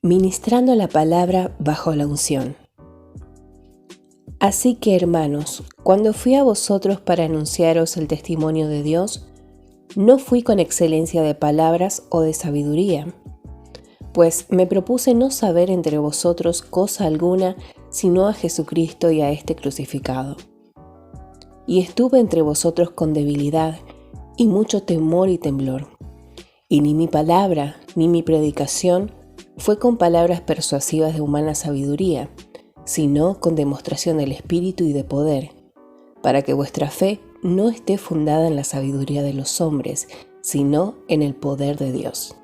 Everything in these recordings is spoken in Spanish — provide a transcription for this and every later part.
Ministrando la palabra bajo la unción. Así que, hermanos, cuando fui a vosotros para anunciaros el testimonio de Dios, no fui con excelencia de palabras o de sabiduría, pues me propuse no saber entre vosotros cosa alguna sino a Jesucristo y a este crucificado. Y estuve entre vosotros con debilidad y mucho temor y temblor, y ni mi palabra ni mi predicación fue con palabras persuasivas de humana sabiduría, sino con demostración del Espíritu y de poder, para que vuestra fe no esté fundada en la sabiduría de los hombres, sino en el poder de Dios.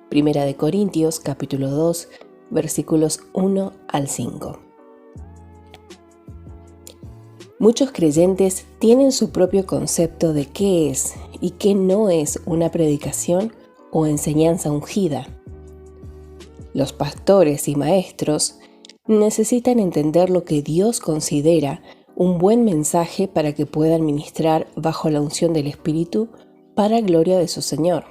Primera de Corintios, capítulo 2, versículos 1 al 5. Muchos creyentes tienen su propio concepto de qué es y qué no es una predicación o enseñanza ungida. Los pastores y maestros necesitan entender lo que Dios considera un buen mensaje para que puedan ministrar bajo la unción del Espíritu para gloria de su Señor.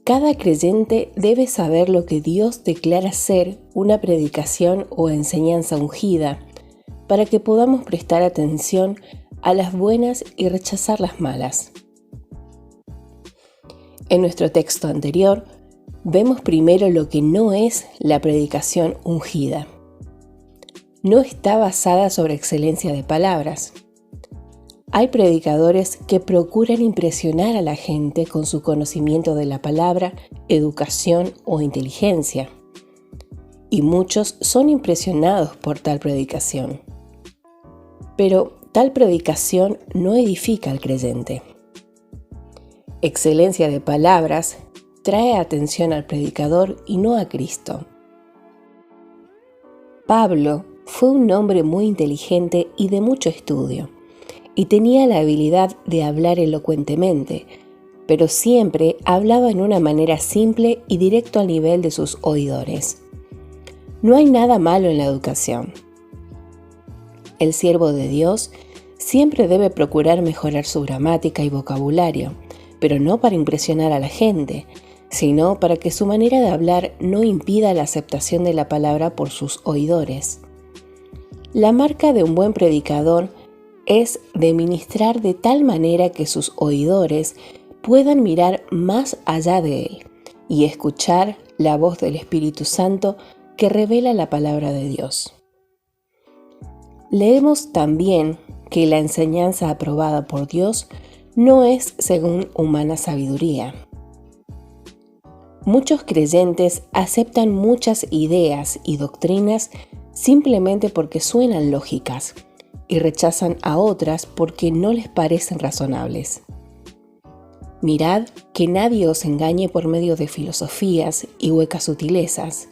Cada creyente debe saber lo que Dios declara ser una predicación o enseñanza ungida para que podamos prestar atención a las buenas y rechazar las malas. En nuestro texto anterior, vemos primero lo que no es la predicación ungida. No está basada sobre excelencia de palabras. Hay predicadores que procuran impresionar a la gente con su conocimiento de la palabra, educación o inteligencia. Y muchos son impresionados por tal predicación. Pero tal predicación no edifica al creyente. Excelencia de palabras trae atención al predicador y no a Cristo. Pablo fue un hombre muy inteligente y de mucho estudio, y tenía la habilidad de hablar elocuentemente, pero siempre hablaba en una manera simple y directo al nivel de sus oidores. No hay nada malo en la educación. El siervo de Dios siempre debe procurar mejorar su gramática y vocabulario, pero no para impresionar a la gente, sino para que su manera de hablar no impida la aceptación de la palabra por sus oidores. La marca de un buen predicador es de ministrar de tal manera que sus oidores puedan mirar más allá de él y escuchar la voz del Espíritu Santo que revela la palabra de Dios. Leemos también que la enseñanza aprobada por Dios no es según humana sabiduría. Muchos creyentes aceptan muchas ideas y doctrinas simplemente porque suenan lógicas y rechazan a otras porque no les parecen razonables. Mirad que nadie os engañe por medio de filosofías y huecas sutilezas,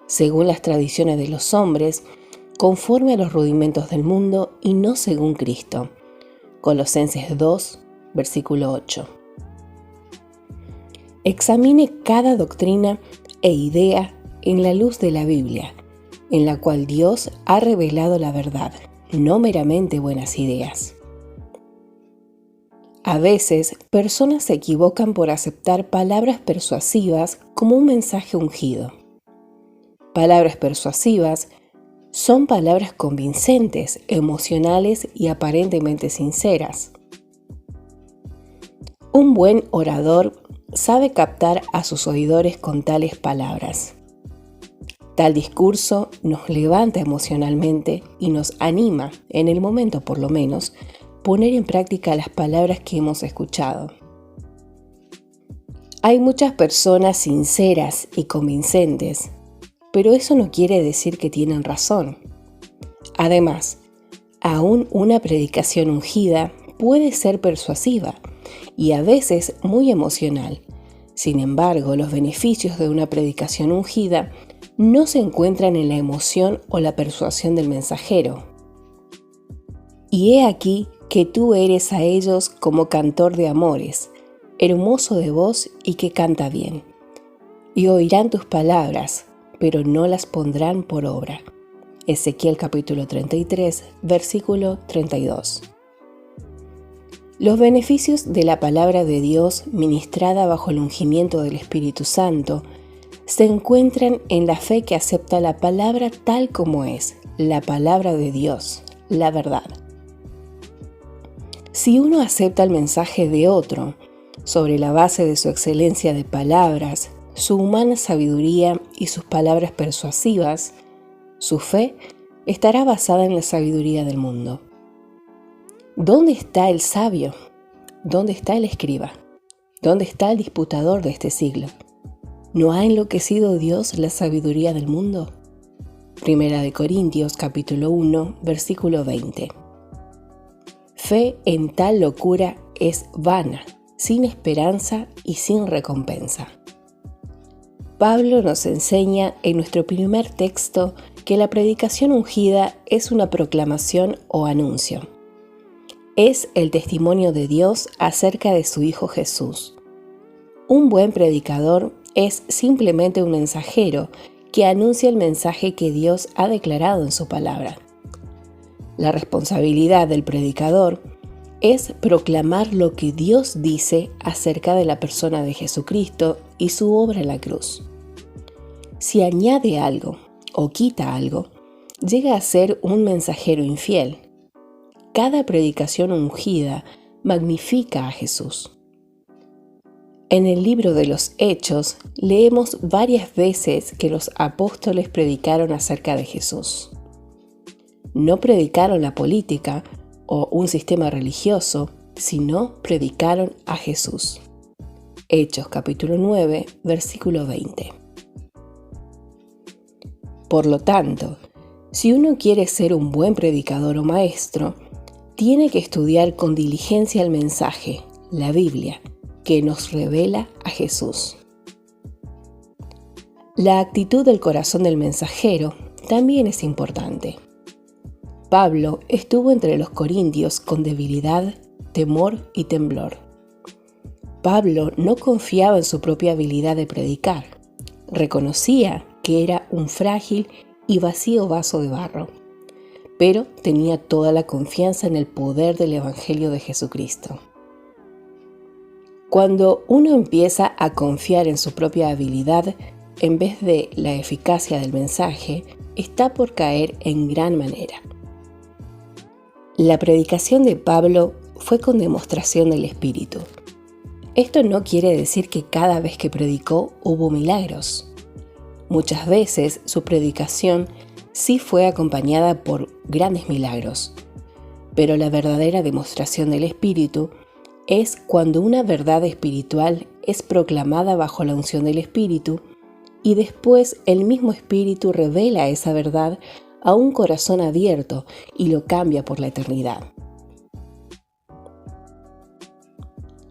según las tradiciones de los hombres, conforme a los rudimentos del mundo y no según Cristo. Colosenses 2, versículo 8. Examine cada doctrina e idea en la luz de la Biblia, en la cual Dios ha revelado la verdad, no meramente buenas ideas. A veces, personas se equivocan por aceptar palabras persuasivas como un mensaje ungido. Palabras persuasivas son palabras convincentes, emocionales y aparentemente sinceras. Un buen orador sabe captar a sus oidores con tales palabras. Tal discurso nos levanta emocionalmente y nos anima, en el momento por lo menos, poner en práctica las palabras que hemos escuchado. Hay muchas personas sinceras y convincentes, pero eso no quiere decir que tienen razón. Además, aún una predicación ungida puede ser persuasiva y a veces muy emocional. Sin embargo, los beneficios de una predicación ungida no se encuentran en la emoción o la persuasión del mensajero. Y he aquí que tú eres a ellos como cantor de amores, hermoso de voz y que canta bien. Y oirán tus palabras, pero no las pondrán por obra. Ezequiel capítulo 33, versículo 32. Los beneficios de la palabra de Dios ministrada bajo el ungimiento del Espíritu Santo se encuentran en la fe que acepta la palabra tal como es, la palabra de Dios, la verdad. Si uno acepta el mensaje de otro, sobre la base de su excelencia de palabras, su humana sabiduría y sus palabras persuasivas, su fe estará basada en la sabiduría del mundo. ¿Dónde está el sabio? ¿Dónde está el escriba? ¿Dónde está el disputador de este siglo? ¿No ha enloquecido Dios la sabiduría del mundo? Primera de Corintios, capítulo 1, versículo 20. Fe en tal locura es vana, sin esperanza y sin recompensa. Pablo nos enseña en nuestro primer texto que la predicación ungida es una proclamación o anuncio. Es el testimonio de Dios acerca de su Hijo Jesús. Un buen predicador es simplemente un mensajero que anuncia el mensaje que Dios ha declarado en su palabra. La responsabilidad del predicador es proclamar lo que Dios dice acerca de la persona de Jesucristo y su obra en la cruz. Si añade algo o quita algo, llega a ser un mensajero infiel. Cada predicación ungida magnifica a Jesús. En el libro de los Hechos leemos varias veces que los apóstoles predicaron acerca de Jesús. No predicaron la política o un sistema religioso, sino predicaron a Jesús. Hechos capítulo 9, versículo 20. Por lo tanto, si uno quiere ser un buen predicador o maestro, tiene que estudiar con diligencia el mensaje, la Biblia, que nos revela a Jesús. La actitud del corazón del mensajero también es importante. Pablo estuvo entre los corintios con debilidad, temor y temblor. Pablo no confiaba en su propia habilidad de predicar. Reconocía que era un frágil y vacío vaso de barro, pero tenía toda la confianza en el poder del Evangelio de Jesucristo. Cuando uno empieza a confiar en su propia habilidad en vez de la eficacia del mensaje, está por caer en gran manera. La predicación de Pablo fue con demostración del Espíritu. Esto no quiere decir que cada vez que predicó hubo milagros. Muchas veces su predicación sí fue acompañada por grandes milagros, pero la verdadera demostración del Espíritu es cuando una verdad espiritual es proclamada bajo la unción del Espíritu y después el mismo Espíritu revela esa verdad a un corazón abierto y lo cambia por la eternidad.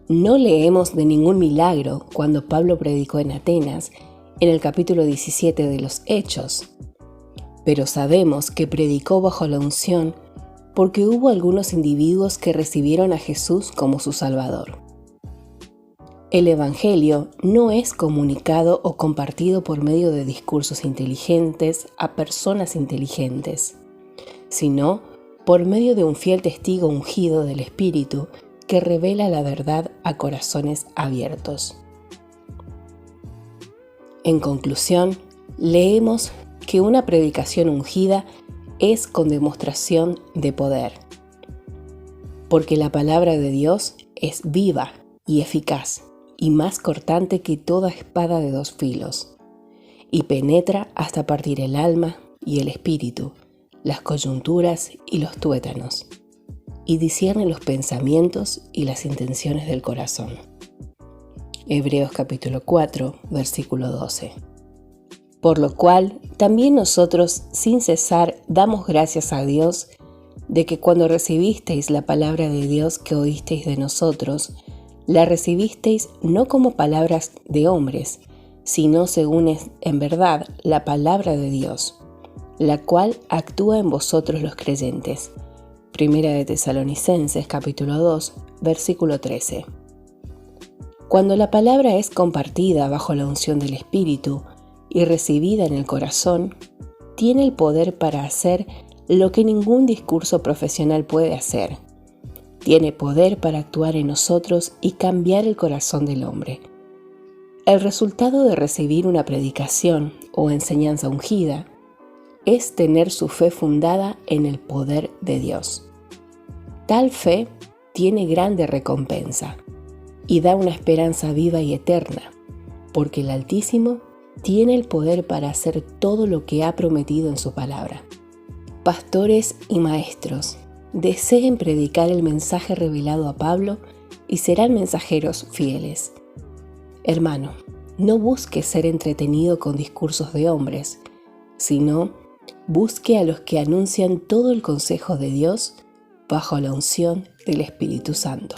No leemos de ningún milagro cuando Pablo predicó en Atenas, en el capítulo 17 de los Hechos, pero sabemos que predicó bajo la unción porque hubo algunos individuos que recibieron a Jesús como su Salvador. El Evangelio no es comunicado o compartido por medio de discursos inteligentes a personas inteligentes, sino por medio de un fiel testigo ungido del Espíritu que revela la verdad a corazones abiertos. En conclusión, leemos que una predicación ungida es con demostración de poder, porque la palabra de Dios es viva y eficaz y más cortante que toda espada de dos filos, y penetra hasta partir el alma y el espíritu, las coyunturas y los tuétanos, y discierne los pensamientos y las intenciones del corazón. Hebreos capítulo 4, versículo 12. Por lo cual, también nosotros, sin cesar, damos gracias a Dios de que cuando recibisteis la palabra de Dios que oísteis de nosotros, la recibisteis no como palabras de hombres, sino según es en verdad la palabra de Dios, la cual actúa en vosotros los creyentes. Primera de Tesalonicenses capítulo 2, versículo 13. Cuando la palabra es compartida bajo la unción del Espíritu y recibida en el corazón, tiene el poder para hacer lo que ningún discurso profesional puede hacer. Tiene poder para actuar en nosotros y cambiar el corazón del hombre. El resultado de recibir una predicación o enseñanza ungida es tener su fe fundada en el poder de Dios. Tal fe tiene grande recompensa y da una esperanza viva y eterna, porque el Altísimo tiene el poder para hacer todo lo que ha prometido en su palabra. Pastores y maestros, deseen predicar el mensaje revelado a Pablo y serán mensajeros fieles. Hermano, no busque ser entretenido con discursos de hombres, sino busque a los que anuncian todo el consejo de Dios bajo la unción del Espíritu Santo.